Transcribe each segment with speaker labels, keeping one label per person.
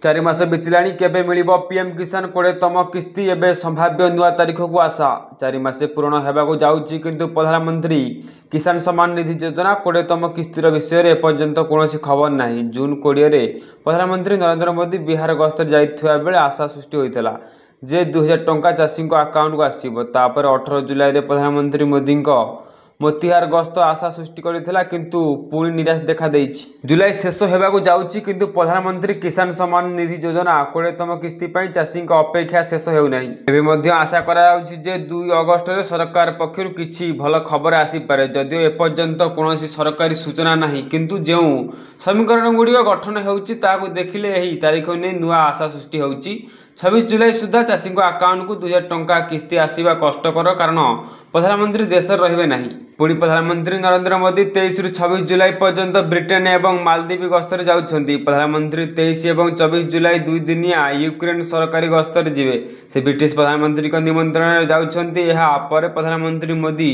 Speaker 1: चारि मास बीतलाणी केबे मिलिबो पीएम किसान 20तम किस्ती एबे संभाव्य नुआ तारीख को आशा 4 मास पूर्ण होगाकू जाउछि किंतु प्रधानमंत्री किसान सम्मान निधि योजना 20तम किस्तीर विषय में एपर्यंत कौन खबर नहीं। जून 20 रे प्रधानमंत्री नरेंद्र मोदी बिहार गस्त जाइथिबा बेले आशा सृष्टि होइतला जे 2000 टंका चाषी अकाउंट को आसीबो। तापर 18 जुलाई रे प्रधानमंत्री मोदी मोतिहार गस्त आशा सृष्टि करथिला किंतु पुणी निराश देखा देइछि। जुलाई शेष होगाकू जाउछि किंतु प्रधानमंत्री किसान सम्मान निधि योजना 20तम किस्ती पई चाषी अपेक्षा शेष हेउ नाही। एबे मध्य आशा करा जाउछि जे 2 अगस्त रे सरकार पक्षरु किछि भल खबर आसी पारे। जदियो एपर्यंत कोनोसी सरकारी सूचना नाही किंतु जेउ समीकरण गुडी गठन हेउछि ताकू देखिले एही तारीख ने नुआ आशा सृष्टि हेउछि। 26 जुलाई सुधा चाषी अकाउंट को 2000 टंका किस्ती आसीबा कष्टकर कारण प्रधानमंत्री देश रहिबे नाही। पुणी प्रधानमंत्री नरेंद्र मोदी 23 रु 26 जुलाई पर्यंत ब्रिटेन एवं मालदीव गस्तर जाउछंती। प्रधानमंत्री 23 एवं 24 जुलाई 2 दिनिया यूक्रेन सरकारी गस्तर जिवे। से ब्रिटिश प्रधानमंत्री को निमंत्रण जाउछंती। एहा परे प्रधानमंत्री मोदी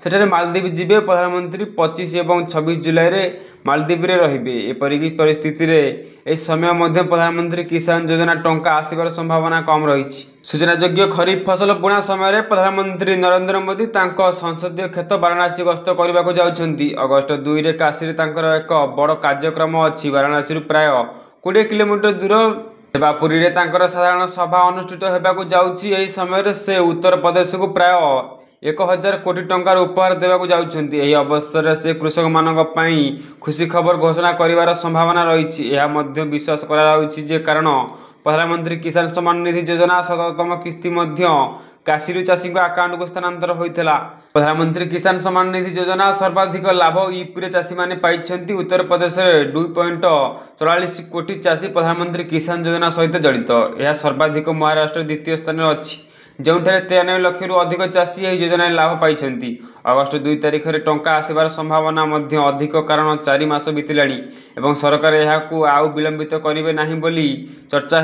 Speaker 1: सेठारे मालदीव जिवे। प्रधानमंत्री 25 एवं 26 जुलाई रे मालदीव रे रहिबे। एपरिकी परिस्थिति रे ए समय मध्य प्रधानमंत्री किसान योजना टंका आसीबार संभावना कम रही। सूचनायोग्य खरीफ फसल बुणा समय प्रधानमंत्री नरेंद्र मोदी तांको संसदीय क्षेत्र वाराणसी गस्त करने जाउछंती। अगस्त 2 रे काशी रे तांकर एक बड़ कार्यक्रम अछि। वाराणसी प्राय 20 किलोमीटर दूर सेवापुरी रे तांकर साधारण सभा अनुष्ठित होबाकू जाउछि। एही समय से उत्तर प्रदेश को प्राय 1000 कोटी टंकार उपहार देवाकू जाउछंती। एही अवसर से कृषक मानक पई खुशी खबर घोषणा करिवार संभावना रही। यह मध्य विश्वास करा जाउछि जे कारण प्रधानमंत्री किसान सम्मान निधि योजना 17तम किस्ती मध्य काशीरू चाषी अकाउंट को स्थानांतर होइथिला। प्रधानमंत्री किसान सम्मान निधि योजना सर्वाधिक लाभ यूपी चाषी माने पाइछंती। उत्तर प्रदेश में 2.44 कोटी चाषी प्रधानमंत्री किसान योजना सहित जड़ित। यह सर्वाधिक महाराष्ट्र द्वितीय स्थान में अछि जोंठारे 93 लाख रु अधिक चाषी यह योजना लाभ पाइछंती। अगस्त 2 तारिख रे टंका आसीबार संभावना मध्य अधिक कारण 4 मास बीतलाणी एवं सरकार यहाकू आउ विलंबित करिवे नाही बोली चर्चा।